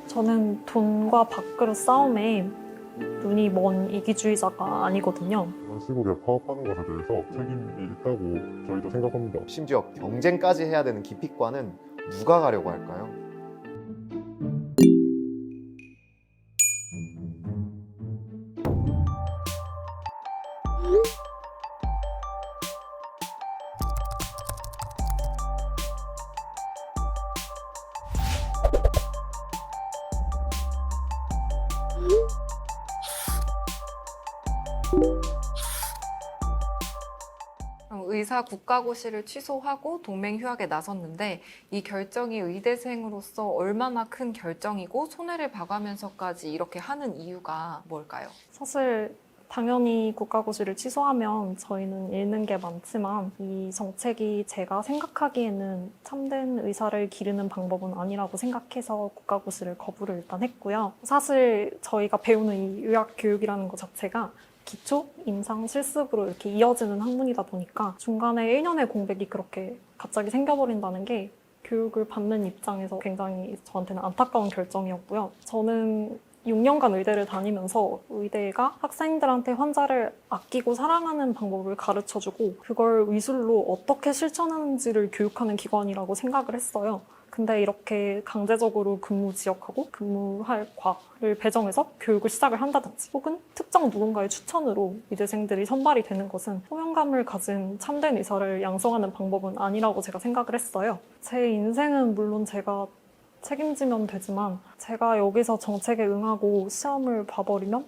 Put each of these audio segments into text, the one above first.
저는 돈과 밥그릇 싸움에 눈이 먼 이기주의자가 아니거든요. 그런 시국에 파업하는 것에 대해서 책임이 있다고 저희도 생각합니다. 심지어 경쟁까지 해야 되는 기피과는 누가 가려고 할까요? 의사 국가고시를 취소하고 동맹휴학에 나섰는데 이 결정이 의대생으로서 얼마나 큰 결정이고 손해를 봐가면서까지 이렇게 하는 이유가 뭘까요? 사실 당연히 국가고시를 취소하면 저희는 잃는 게 많지만 이 정책이 제가 생각하기에는 참된 의사를 기르는 방법은 아니라고 생각해서 국가고시를 거부를 일단 했고요. 사실 저희가 배우는 이 의학 교육이라는 것 자체가 기초, 임상, 실습으로 이렇게 이어지는 학문이다 보니까 중간에 1년의 공백이 그렇게 갑자기 생겨버린다는 게 교육을 받는 입장에서 굉장히 저한테는 안타까운 결정이었고요. 저는 6년간 의대를 다니면서 의대가 학생들한테 환자를 아끼고 사랑하는 방법을 가르쳐주고 그걸 의술로 어떻게 실천하는지를 교육하는 기관이라고 생각을 했어요. 근데 이렇게 강제적으로 근무 지역하고 근무할 과를 배정해서 교육을 시작을 한다든지 혹은 특정 누군가의 추천으로 의대생들이 선발이 되는 것은 소명감을 가진 참된 의사를 양성하는 방법은 아니라고 제가 생각을 했어요. 제 인생은 물론 제가 책임지면 되지만 제가 여기서 정책에 응하고 시험을 봐버리면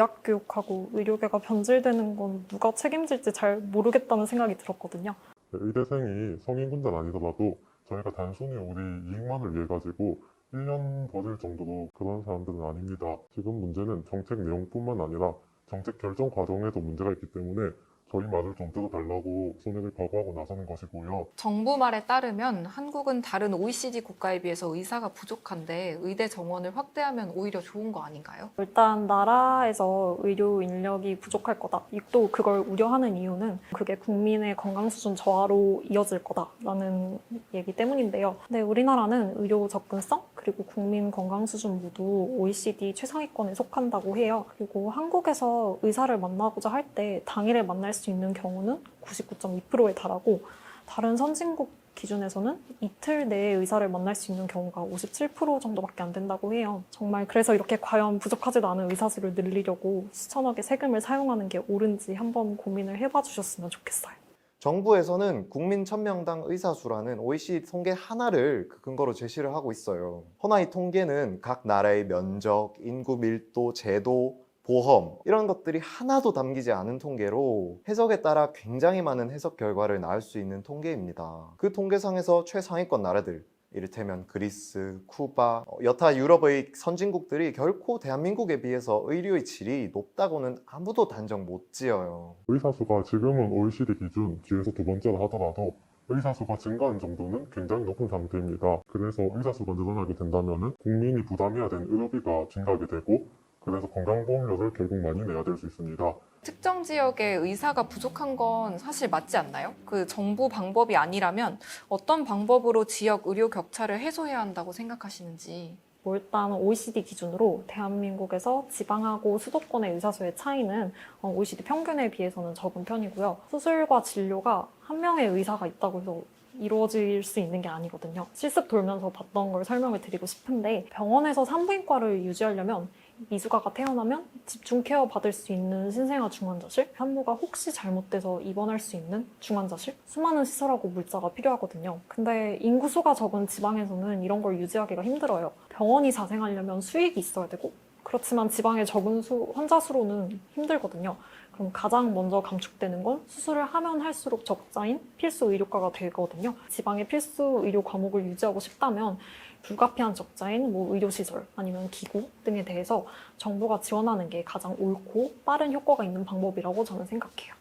미래의학교육하고 의료계가 변질되는 건 누가 책임질지 잘 모르겠다는 생각이 들었거든요. 의대생이 성인군자 아니더라도 저희가 단순히 우리 이익만을 위해 가지고 1년 버릴 정도로 그런 사람들은 아닙니다. 지금 문제는 정책 내용뿐만 아니라 정책 결정 과정에도 문제가 있기 때문에 저희 말을 좀 들어달라고 손해를 각오하고 나서는 것이고요. 정부 말에 따르면 한국은 다른 OECD 국가에 비해서 의사가 부족한데 의대 정원을 확대하면 오히려 좋은 거 아닌가요? 일단 나라에서 의료 인력이 부족할 거다. 또 그걸 우려하는 이유는 그게 국민의 건강 수준 저하로 이어질 거다라는 얘기 때문인데요. 근데 우리나라는 의료 접근성 그리고 국민 건강 수준 모두 OECD 최상위권에 속한다고 해요. 그리고 한국에서 의사를 만나고자 할 때 당일에 만날 수 있는 경우는 99.2%에 달하고 다른 선진국 기준에서는 이틀 내에 의사를 만날 수 있는 경우가 57% 정도밖에 안 된다고 해요. 정말 그래서 이렇게 과연 부족하지도 않은 의사 수를 늘리려고 수천억의 세금을 사용하는 게 옳은지 한번 고민을 해봐 주셨으면 좋겠어요. 정부에서는 국민 1000명당 의사 수라는 OECD 통계 하나를 그 근거로 제시를 하고 있어요. 허나 이 통계는 각 나라의 면적, 인구 밀도, 제도, 보험 이런 것들이 하나도 담기지 않은 통계로 해석에 따라 굉장히 많은 해석 결과를 낳을 수 있는 통계입니다. 그 통계상에서 최상위권 나라들 이를테면 그리스, 쿠바, 여타 유럽의 선진국들이 결코 대한민국에 비해서 의료의 질이 높다고는 아무도 단정 못 지어요. 의사 수가 지금은 OECD 기준 뒤에서 두 번째라 하더라도 의사 수가 증가하는 정도는 굉장히 높은 상태입니다. 그래서 의사 수가 늘어나게 된다면 국민이 부담해야 되는 의료비가 증가하게 되고 그래서 건강보험료를 결국 많이 내야 될 수 있습니다. 특정 지역에 의사가 부족한 건 사실 맞지 않나요? 그 정부 방법이 아니라면 어떤 방법으로 지역 의료 격차를 해소해야 한다고 생각하시는지. 일단 OECD 기준으로 대한민국에서 지방하고 수도권의 의사 수의 차이는 OECD 평균에 비해서는 적은 편이고요. 수술과 진료가 한 명의 의사가 있다고 해서 이루어질 수 있는 게 아니거든요. 실습 돌면서 봤던 걸 설명을 드리고 싶은데 병원에서 산부인과를 유지하려면 미숙아가 태어나면 집중 케어 받을 수 있는 신생아 중환자실, 산모가 혹시 잘못돼서 입원할 수 있는 중환자실, 수많은 시설하고 물자가 필요하거든요. 근데 인구수가 적은 지방에서는 이런 걸 유지하기가 힘들어요. 병원이 자생하려면 수익이 있어야 되고 그렇지만 지방의 적은 환자 수로는 힘들거든요. 그럼 가장 먼저 감축되는 건 수술을 하면 할수록 적자인 필수 의료과가 되거든요. 지방의 필수 의료 과목을 유지하고 싶다면 불가피한 적자인 의료시설 아니면 기구 등에 대해서 정부가 지원하는 게 가장 옳고 빠른 효과가 있는 방법이라고 저는 생각해요.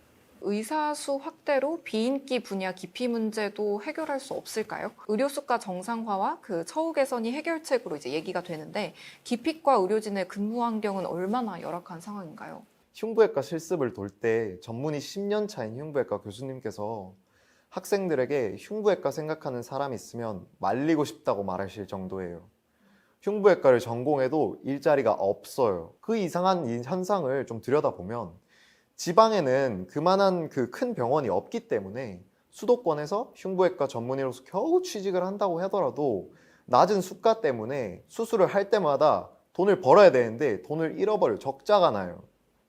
의사 수 확대로 비인기 분야 기피 문제도 해결할 수 없을까요? 의료 수가 정상화와 그 처우 개선이 해결책으로 이제 얘기가 되는데 기피과 의료진의 근무 환경은 얼마나 열악한 상황인가요? 흉부외과 실습을 돌 때 전문의 10년 차인 흉부외과 교수님께서 학생들에게 흉부외과 생각하는 사람이 있으면 말리고 싶다고 말하실 정도예요. 흉부외과를 전공해도 일자리가 없어요. 그 이상한 이 현상을 좀 들여다보면 지방에는 그만한 그 큰 병원이 없기 때문에 수도권에서 흉부외과 전문의로서 겨우 취직을 한다고 하더라도 낮은 수가 때문에 수술을 할 때마다 돈을 벌어야 되는데 돈을 잃어버릴 적자가 나요.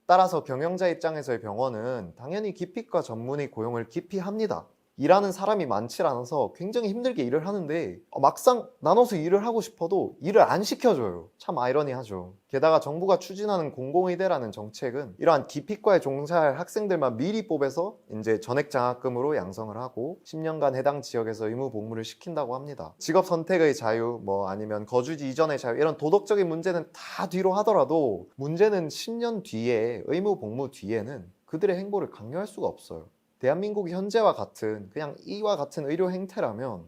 따라서 경영자 입장에서의 병원은 당연히 기피과 전문의 고용을 기피합니다. 일하는 사람이 많지 않아서 굉장히 힘들게 일을 하는데 막상 나눠서 일을 하고 싶어도 일을 안 시켜줘요. 참 아이러니하죠. 게다가 정부가 추진하는 공공의대라는 정책은 이러한 기피과에 종사할 학생들만 미리 뽑아서 이제 전액장학금으로 양성을 하고 10년간 해당 지역에서 의무 복무를 시킨다고 합니다. 직업 선택의 자유, 아니면 거주지 이전의 자유, 이런 도덕적인 문제는 다 뒤로 하더라도 문제는 10년 뒤에 의무 복무 뒤에는 그들의 행보를 강요할 수가 없어요. 대한민국이 현재와 같은 그냥 이와 같은 의료 행태라면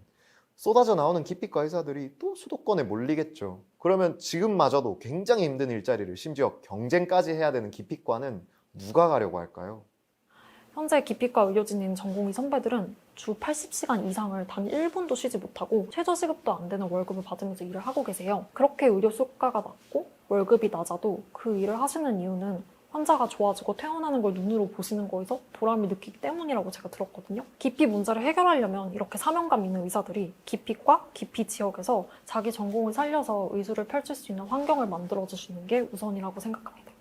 쏟아져 나오는 기피과 의사들이 또 수도권에 몰리겠죠. 그러면 지금마저도 굉장히 힘든 일자리를 심지어 경쟁까지 해야 되는 기피과는 누가 가려고 할까요? 현재 기피과 의료진인 전공의 선배들은 주 80시간 이상을 단 1분도 쉬지 못하고 최저시급도 안 되는 월급을 받으면서 일을 하고 계세요. 그렇게 의료 수가가 낮고 월급이 낮아도 그 일을 하시는 이유는 환자가 좋아지고 퇴원하는 걸 눈으로 보시는 거에서 보람을 느끼기 때문이라고 제가 들었거든요. 기피 문제를 해결하려면 이렇게 사명감 있는 의사들이 기피과, 기피 지역에서 자기 전공을 살려서 의술을 펼칠 수 있는 환경을 만들어주시는 게 우선이라고 생각합니다.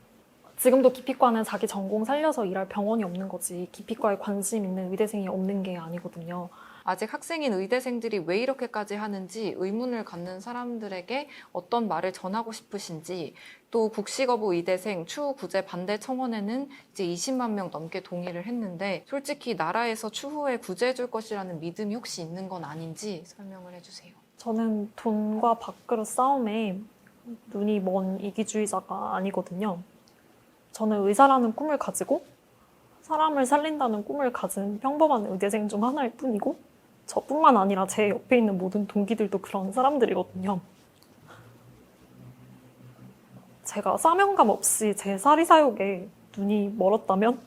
지금도 기피과는 자기 전공 살려서 일할 병원이 없는 거지 기피과에 관심 있는 의대생이 없는 게 아니거든요. 아직 학생인 의대생들이 왜 이렇게까지 하는지 의문을 갖는 사람들에게 어떤 말을 전하고 싶으신지, 또 국시거부 의대생 추후 구제 반대 청원에는 이제 20만 명 넘게 동의를 했는데 솔직히 나라에서 추후에 구제해 줄 것이라는 믿음이 혹시 있는 건 아닌지 설명을 해주세요. 저는 돈과 밥그릇 싸움에 눈이 먼 이기주의자가 아니거든요. 저는 의사라는 꿈을 가지고 사람을 살린다는 꿈을 가진 평범한 의대생 중 하나일 뿐이고 저뿐만 아니라 제 옆에 있는 모든 동기들도 그런 사람들이거든요. 제가 사명감 없이 제 사리사욕에 눈이 멀었다면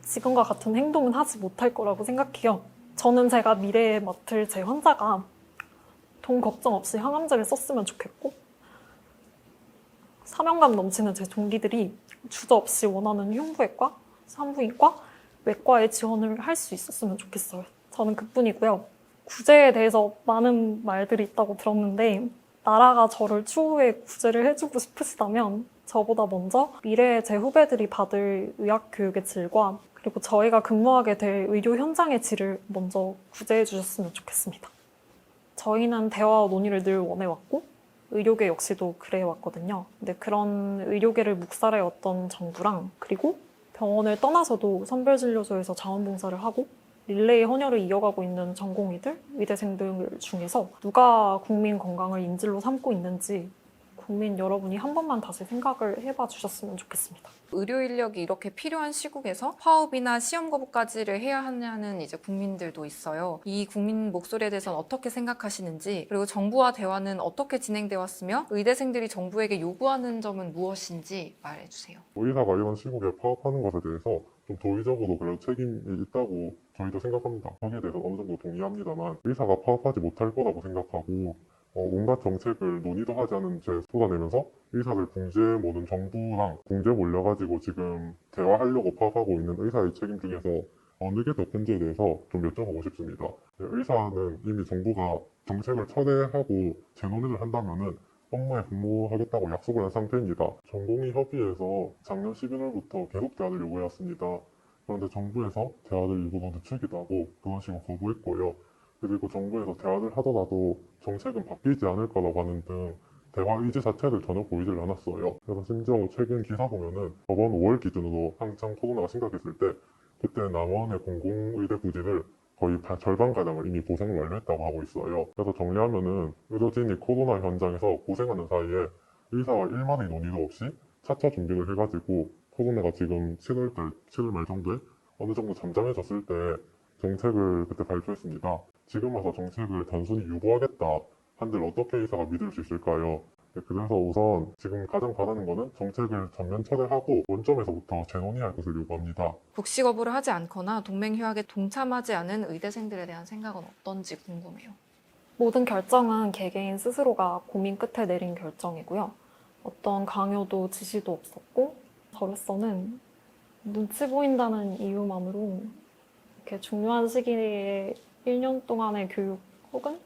지금과 같은 행동은 하지 못할 거라고 생각해요. 저는 제가 미래에 맡을 제 환자가 돈 걱정 없이 항암제를 썼으면 좋겠고 사명감 넘치는 제 동기들이 주저없이 원하는 흉부외과, 산부인과, 외과에 지원을 할 수 있었으면 좋겠어요. 저는 그뿐이고요. 구제에 대해서 많은 말들이 있다고 들었는데 나라가 저를 추후에 구제를 해주고 싶으시다면 저보다 먼저 미래의 제 후배들이 받을 의학 교육의 질과 그리고 저희가 근무하게 될 의료 현장의 질을 먼저 구제해 주셨으면 좋겠습니다. 저희는 대화와 논의를 늘 원해왔고 의료계 역시도 그래왔거든요. 근데 그런 의료계를 묵살해왔던 정부랑 그리고 병원을 떠나서도 선별진료소에서 자원봉사를 하고 릴레이 헌혈을 이어가고 있는 전공의들, 의대생들 중에서 누가 국민 건강을 인질로 삼고 있는지 국민 여러분이 한 번만 다시 생각을 해봐 주셨으면 좋겠습니다. 의료 인력이 이렇게 필요한 시국에서 파업이나 시험 거부까지를 해야 하냐는 이제 국민들도 있어요. 이 국민 목소리에 대해서는 어떻게 생각하시는지, 그리고 정부와 대화는 어떻게 진행되어 왔으며 의대생들이 정부에게 요구하는 점은 무엇인지 말해주세요. 의사가 이런 시국에 파업하는 것에 대해서 좀 도의적으로 그럴 책임이 있다고 저희도 생각합니다. 거기에 대해서 어느 정도 동의합니다만 의사가 파업하지 못할 거라고 생각하고 온갖 정책을 논의도 하지 않은 채 쏟아내면서 의사들 궁지에 모는 정부랑 궁지에 몰려가지고 지금 대화하려고 파업하고 있는 의사의 책임 중에서 어느 게 더 큰지에 대해서 좀 여쭤보고 싶습니다. 의사는 이미 정부가 정책을 철회하고 재논의를 한다면은 업무에 복무하겠다고 약속을 한 상태입니다. 전공의 협의회에서 작년 11월부터 계속 대화를 요구해왔습니다. 그런데 정부에서 대화를 일부러 늦추기도 하고 그런 식으로 거부했고요. 그리고 정부에서 대화를 하더라도 정책은 바뀌지 않을 거라고 하는 등 대화 의지 자체를 전혀 보이질 않았어요. 그래서 심지어 최근 기사 보면은 저번 5월 기준으로 한창 코로나가 심각했을 때 그때 남원의 공공의대 부지를 거의 절반가량을 이미 보상을 완료했다고 하고 있어요. 그래서 정리하면은 의료진이 코로나 현장에서 고생하는 사이에 의사와 일말의 논의도 없이 차차 준비를 해가지고 코로나가 지금 7월 말 정도에 어느 정도 잠잠해졌을 때 정책을 그때 발표했습니다. 지금 와서 정책을 단순히 유보하겠다 한들 어떻게 의사가 믿을 수 있을까요? 그래서 우선 지금 가장 바라는 거는 정책을 전면 철회하고 원점에서부터 재논의할 것을 요구합니다. 국시 거부를 하지 않거나 동맹 휴학에 동참하지 않은 의대생들에 대한 생각은 어떤지 궁금해요. 모든 결정은 개개인 스스로가 고민 끝에 내린 결정이고요. 어떤 강요도 지시도 없었고 저로서는 눈치 보인다는 이유만으로 이렇게 중요한 시기에 1년 동안의 교육 혹은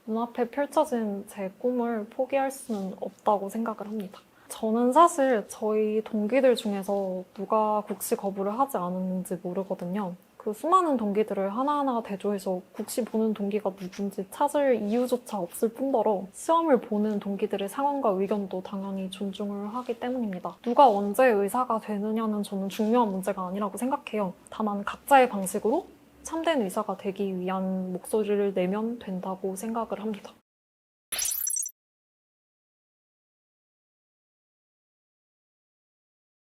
눈앞에 펼쳐진 제 꿈을 포기할 수는 없다고 생각을 합니다. 저는 사실 저희 동기들 중에서 누가 국시 거부를 하지 않았는지 모르거든요. 그 수많은 동기들을 하나하나 대조해서 국시 보는 동기가 누군지 찾을 이유조차 없을 뿐더러 시험을 보는 동기들의 상황과 의견도 당연히 존중을 하기 때문입니다. 누가 언제 의사가 되느냐는 저는 중요한 문제가 아니라고 생각해요. 다만 각자의 방식으로 참된 의사가 되기 위한 목소리를 내면 된다고 생각을 합니다.